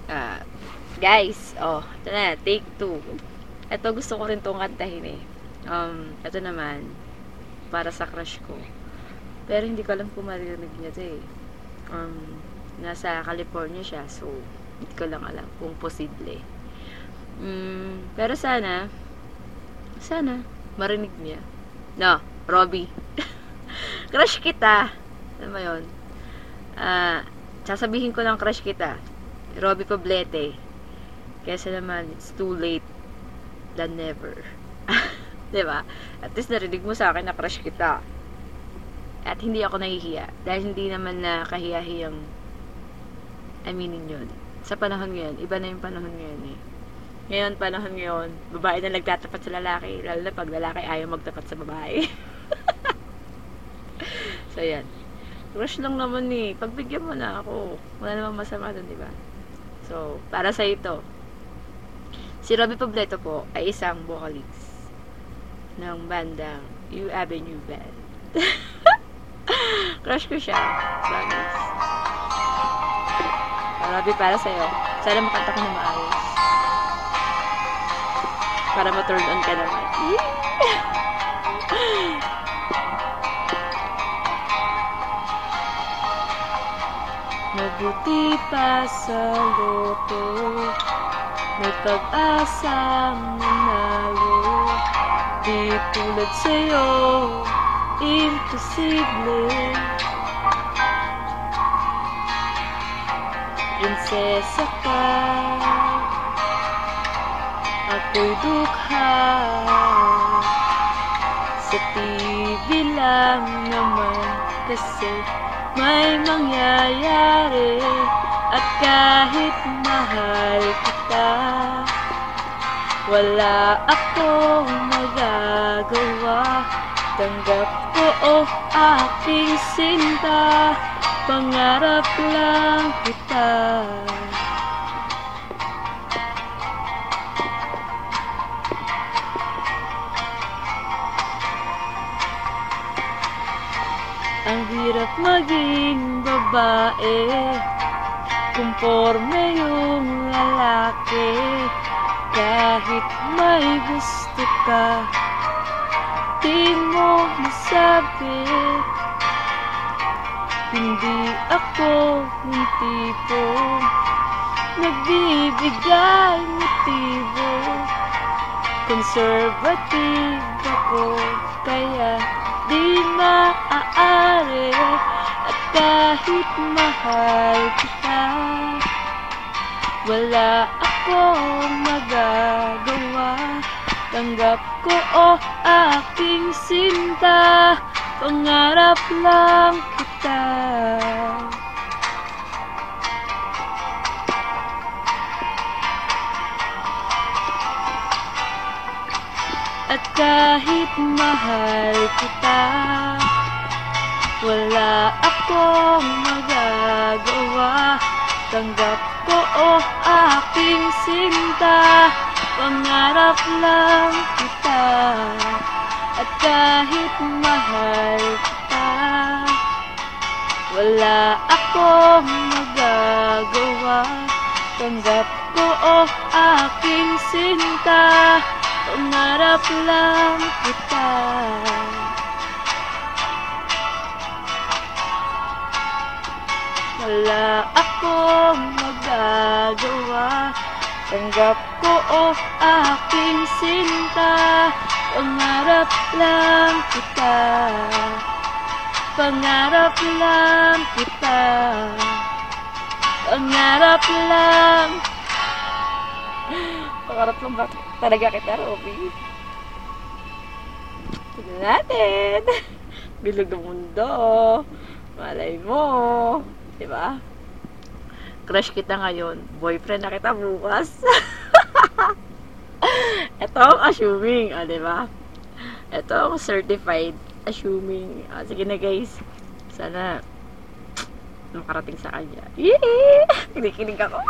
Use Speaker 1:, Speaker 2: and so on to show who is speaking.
Speaker 1: Ah, guys, ito na, take 2. Ito, gusto ko rin itong kantahin eh. Ito naman, para sa crush ko. Pero hindi ko alam kung maririnig niya ito eh. Nasa California siya, so, hindi ko lang alam kung posible. Pero sana, marinig niya. No, Robbie. Crush kita. Alam mo yun? Sasabihin ko lang crush kita. Robbie Poblete. Kesa naman, it's too late than never. Diba? At least narinig mo sa akin na crush kita. At hindi ako nahihiya. Dahil hindi naman na kahiyahiyang aminin yun. Sa panahon ngayon, iba na yung panahon ngayon eh. Ngayon, panahon ngayon, babae na nagtatapat sa lalaki. Lalo na pag lalaki ayaw magtapat sa babae. So, yan. Crush lang naman eh. Pagbigyan mo na ako. Wala namang masama dun, diba? So, para sa ito, si Robbie Pobleto po ay isang vocalist ng bandang U Avenue Band. Crush ko siya. Promise. Robbie, para sa'yo. Sana makanta ko na maayos. Para ma-turn on ka naman. Mabuti pa sa loto, may pag-asang nanalo. Di tulad sa'yo, imposible. Prinsesa ka, ako'y dukha. Sa TV lang naman kasi may mangyayari. At kahit mahal kita, wala akong magagawa. Tanggap ko aking sinta, pangarap lang kita. Ang hirap maging babae, kumporme yung lalaki. Kahit may gusto ka, di mo masabi. Hindi ako yung tipo nagbibigay motibo. Conservative ako, kaya di maaari. At kahit mahal kita, wala akong magagawa. Tanggap ko aking sinta, pangarap lang kita. At kahit mahal kita, wala akong magagawa. Tanggap ko aking sinta, pangarap lang kita. At kahit mahal kita, wala akong magagawa. Tanggap ko aking sinta, pangarap lang kita. Wala akong magagawa. Tanggap ko aking sinta, pangarap lang kita. Pangarap lang kita. Pangarap lang. Pangarap lang ba talaga kita, Robbie? Tignan natin. Bilog ng mundo. Malay mo. Diba? Crush kita ngayon. Boyfriend na kita bukas. Ito ang assuming. Diba? Ito ang certified assuming. Sige na guys. Sana makarating sa kanya. Yee! Kinikilig ako.